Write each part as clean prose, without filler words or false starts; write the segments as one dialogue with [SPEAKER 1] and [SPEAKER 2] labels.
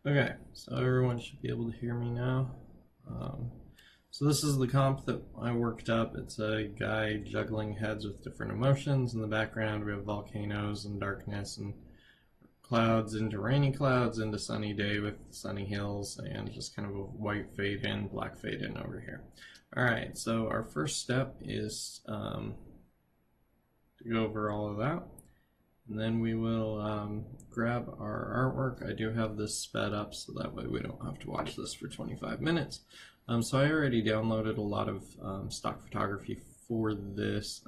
[SPEAKER 1] Okay, so everyone should be able to hear me now. Um, so this is the comp that I worked up. It's a guy juggling heads with different emotions. In the background, we have volcanoes and darkness and clouds into rainy clouds into sunny day with sunny hills and just kind of a white fade in, black fade in over here. All right, so our first step is to go over all of that. And then we will grab our artwork. I do have this sped up so that way we don't have to watch this for 25 minutes. So I already downloaded a lot of stock photography for this.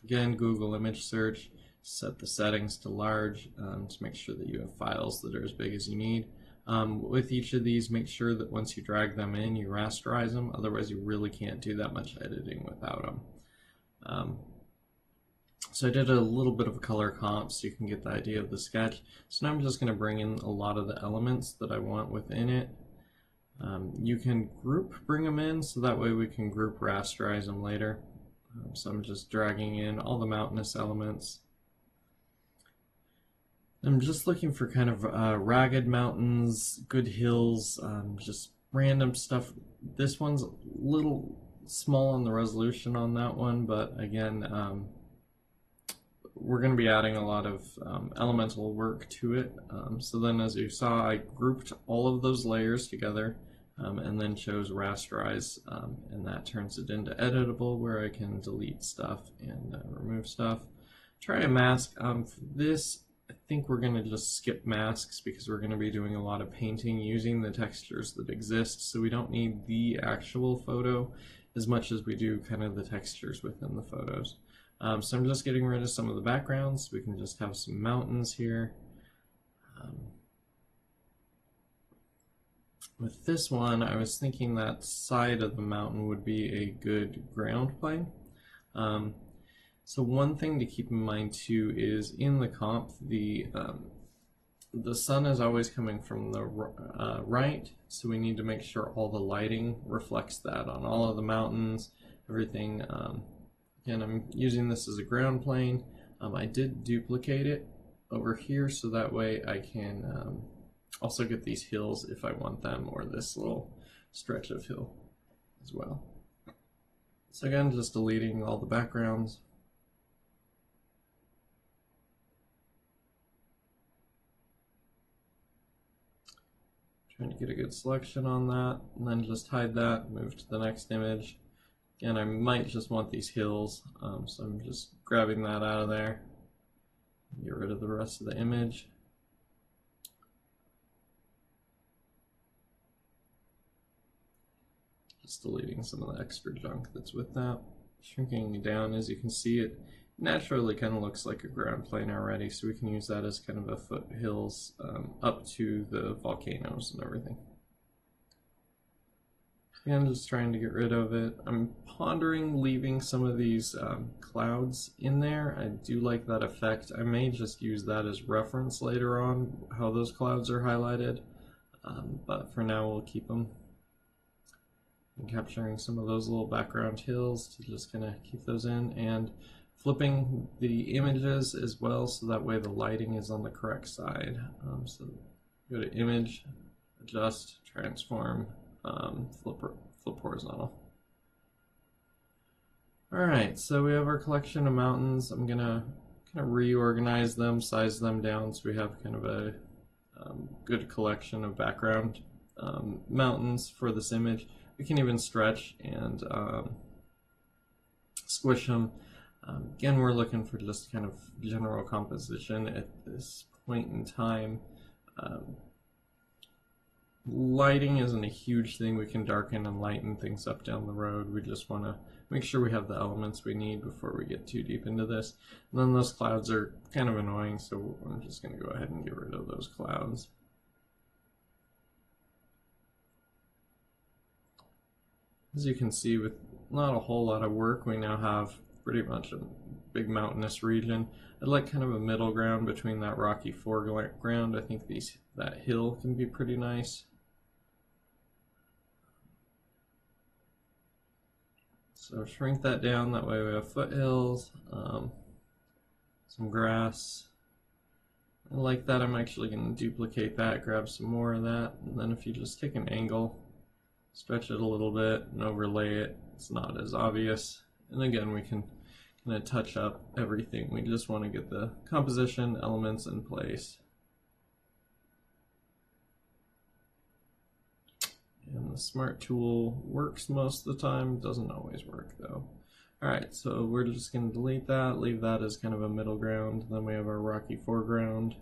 [SPEAKER 1] Again, Google image search, set the settings to large to make sure that you have files that are as big as you need. With each of these, make sure that once you drag them in, you rasterize them. Otherwise, you really can't do that much editing without them. So I did a little bit of a color comp so you can get the idea of the sketch. So now I'm just going to bring in a lot of the elements that I want within it. You can bring them in so that way we can group rasterize them later. So I'm just dragging in all the mountainous elements. I'm just looking for kind of ragged mountains, good hills, just random stuff. This one's a little small on the resolution on that one, but again, we're going to be adding a lot of elemental work to it. So then as you saw, I grouped all of those layers together and then chose rasterize, and that turns it into editable where I can delete stuff and remove stuff. Try to mask. For this, I think we're going to just skip masks because we're going to be doing a lot of painting using the textures that exist, so we don't need the actual photo as much as we do kind of the textures within the photos. So I'm just getting rid of some of the backgrounds. We can just have some mountains here. With this one, I was thinking that side of the mountain would be a good ground plane. So one thing to keep in mind too is in the comp, the sun is always coming from the right, so we need to make sure all the lighting reflects that on all of the mountains, everything. Again, I'm using this as a ground plane. I did duplicate it over here so that way I can also get these hills if I want them, or this little stretch of hill as well. So again, just deleting all the backgrounds. Trying to get a good selection on that, and then just hide that, move to the next image. And I might just want these hills, so I'm just grabbing that out of there. Get rid of the rest of the image. Just deleting some of the extra junk that's with that. Shrinking it down, as you can see, it naturally kind of looks like a ground plane already, so we can use that as kind of a foothills up to the volcanoes and everything. I'm just trying to get rid of it. I'm pondering leaving some of these clouds in there. I do like that effect. I may just use that as reference later on, how those clouds are highlighted. But for now, we'll keep them. I'm capturing some of those little background hills to just kind of keep those in, and flipping the images as well so that way the lighting is on the correct side. So go to image, adjust, transform, flip horizontal. Alright, so we have our collection of mountains. I'm gonna kind of reorganize them, size them down so we have kind of a good collection of background mountains for this image. We can even stretch and squish them. Again, we're looking for just kind of general composition at this point in time. Lighting isn't a huge thing. We can darken and lighten things up down the road. We just want to make sure we have the elements we need before we get too deep into this. And then those clouds are kind of annoying, so I'm just going to go ahead and get rid of those clouds. As you can see, with not a whole lot of work, we now have pretty much a big mountainous region. I'd like kind of a middle ground between that rocky foreground. I think that hill can be pretty nice. So shrink that down, that way we have foothills, some grass, And like that, I'm actually going to duplicate that, grab some more of that, and then if you just take an angle, stretch it a little bit, and overlay it, it's not as obvious. And again, we can kind of touch up everything. We just want to get the composition elements in place. And the Smart tool works most of the time, doesn't always work though. Alright, so we're just going to delete that, leave that as kind of a middle ground, then we have our rocky foreground.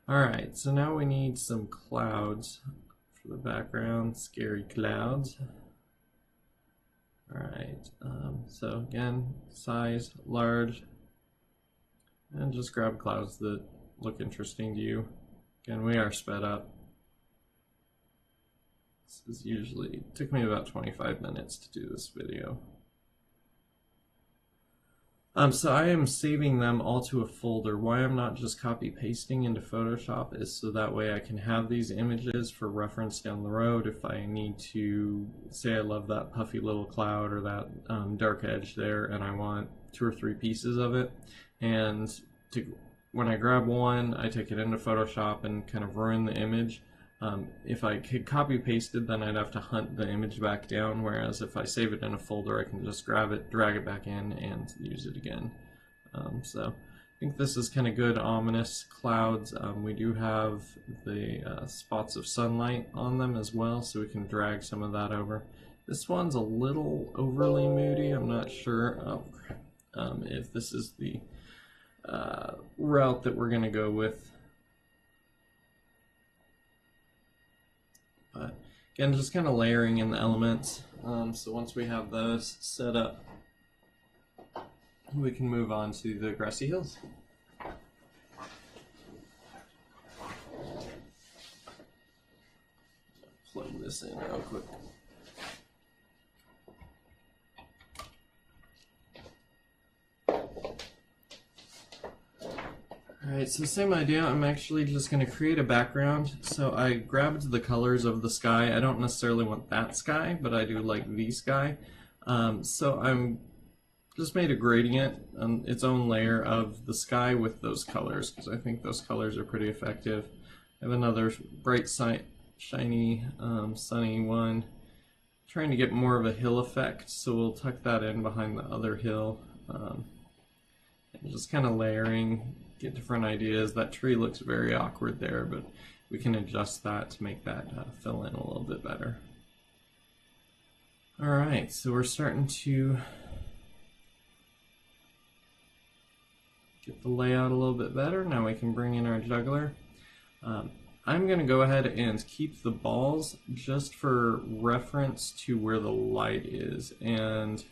[SPEAKER 1] Alright, so now we need some clouds for the background, scary clouds. Alright, so again, size, large, and just grab clouds that look interesting to you. Again, we are sped up. This is usually, it took me about 25 minutes to do this video. So I am saving them all to a folder. Why I'm not just copy pasting into Photoshop is so that way I can have these images for reference down the road if I need to, say I love that puffy little cloud or that dark edge there and I want 2 or 3 pieces of it. And when I grab one, I take it into Photoshop and kind of ruin the image. If I could copy paste it, then I'd have to hunt the image back down, whereas if I save it in a folder, I can just grab it, drag it back in, and use it again. So I think this is kind of good, ominous clouds. We do have the spots of sunlight on them as well, so we can drag some of that over. This one's a little overly moody. I'm not sure if this is the route that we're going to go with. But again, just kind of layering in the elements. So once we have those set up, we can move on to the grassy hills. Plug this in real quick. Alright, so same idea. I'm actually just going to create a background. So I grabbed the colors of the sky. I don't necessarily want that sky, but I do like the sky. So I'm just made a gradient, its own layer of the sky with those colors, because I think those colors are pretty effective. I have another bright, shiny, sunny one. Trying to get more of a hill effect, so we'll tuck that in behind the other hill. And just kind of layering, get different ideas. That tree looks very awkward there, but we can adjust that to make that fill in a little bit better. Alright, so we're starting to get the layout a little bit better. Now we can bring in our juggler. I'm going to go ahead and keep the balls just for reference to where the light is, and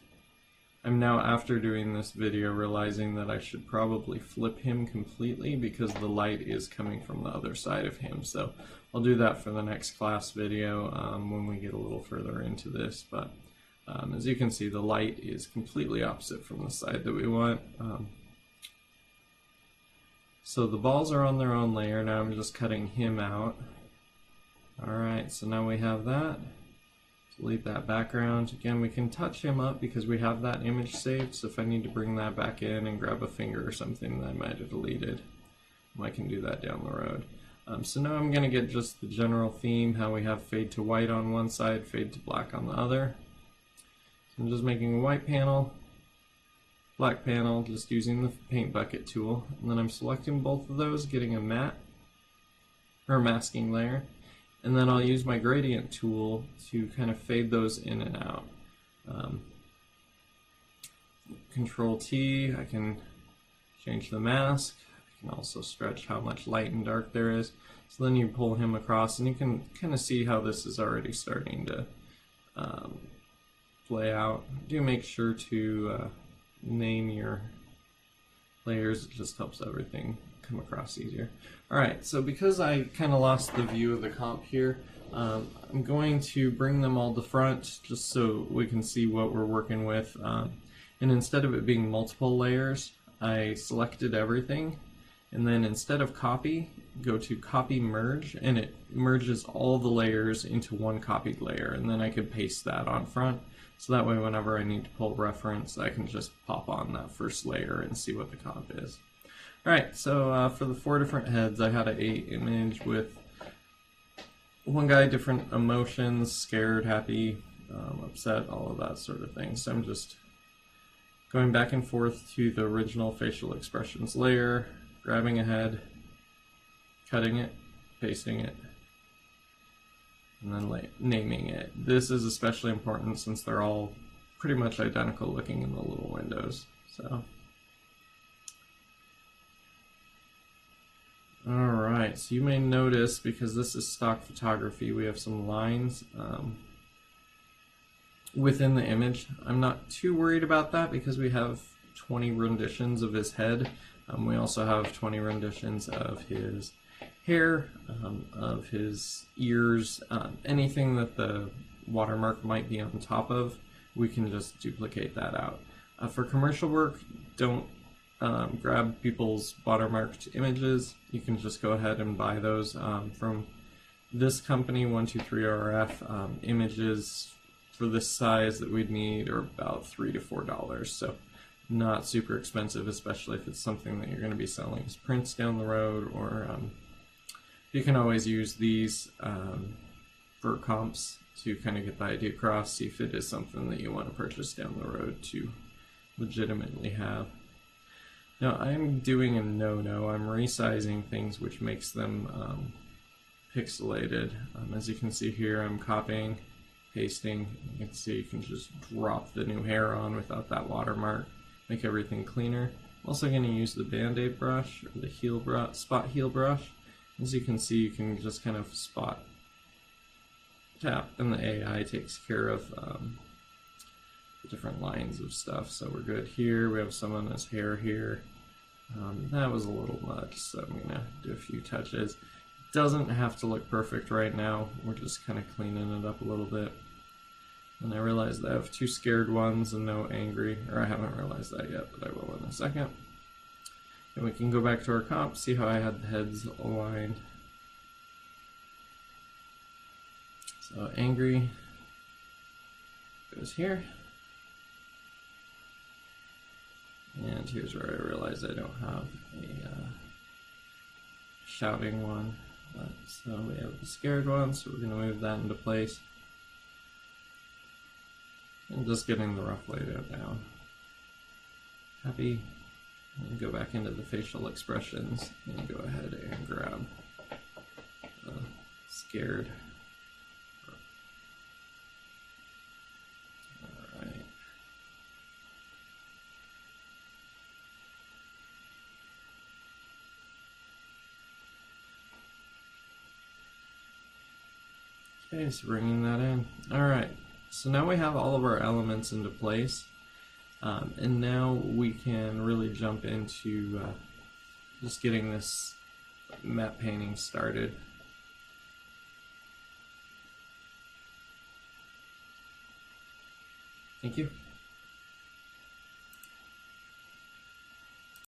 [SPEAKER 1] I'm now, after doing this video, realizing that I should probably flip him completely because the light is coming from the other side of him. So I'll do that for the next class video when we get a little further into this. But as you can see, the light is completely opposite from the side that we want. So the balls are on their own layer. Now I'm just cutting him out. Alright, so now we have that. Delete that background. Again, we can touch him up because we have that image saved, so if I need to bring that back in and grab a finger or something that I might have deleted, I can do that down the road. So now I'm going to get just the general theme, how we have fade to white on one side, fade to black on the other. So I'm just making a white panel, black panel, just using the paint bucket tool, and then I'm selecting both of those, getting a matte, or masking layer. And then I'll use my gradient tool to kind of fade those in and out. Control T, I can change the mask. I can also stretch how much light and dark there is. So then you pull him across and you can kind of see how this is already starting to play out. Do make sure to name your layers, it just helps everything come across easier. Alright, so because I kind of lost the view of the comp here, I'm going to bring them all to front just so we can see what we're working with. And instead of it being multiple layers, I selected everything, and then instead of copy, go to copy merge, and it merges all the layers into one copied layer, and then I could paste that on front. So that way whenever I need to pull reference, I can just pop on that first layer and see what the comp is. Alright, so for the 4 different heads, I had an 8 image with one guy, different emotions, scared, happy, upset, all of that sort of thing. So I'm just going back and forth to the original facial expressions layer, grabbing a head, cutting it, pasting it, and then naming it. This is especially important since they're all pretty much identical looking in the little windows. So, alright, so you may notice, because this is stock photography, we have some lines within the image. I'm not too worried about that because we have 20 renditions of his head. We also have 20 renditions of his hair, of his ears, anything that the watermark might be on top of, we can just duplicate that out. For commercial work, don't grab people's watermarked images. You can just go ahead and buy those from this company, 123RF. Images for this size that we'd need are about $3 to $4, so not super expensive, especially if it's something that you're going to be selling as prints down the road, or you can always use these for comps to kind of get the idea across, see if it is something that you want to purchase down the road to legitimately have. Now I'm doing a no-no. I'm resizing things, which makes them pixelated. As you can see here, I'm copying, pasting. You can see you can just drop the new hair on without that watermark, make everything cleaner. I'm also going to use the Band-Aid brush, or the heel brush, spot heel brush. As you can see, you can just kind of spot tap, and the AI takes care of the different lines of stuff. So we're good here. We have some on his hair here. That was a little much, so I'm going to do a few touches. It doesn't have to look perfect right now. We're just kind of cleaning it up a little bit. And I realized I have 2 scared ones and no angry, or I haven't realized that yet, but I will in a second. And we can go back to our comp, see how I had the heads aligned. So angry goes here. And here's where I realize I don't have a shouting one. So we have the scared one, so we're going to move that into place. And just getting the rough layout down. Happy. And go back into the facial expressions and go ahead and grab scared. Alright. Okay, so bringing that in. Alright, so now we have all of our elements into place. And now we can really jump into just getting this matte painting started. Thank you.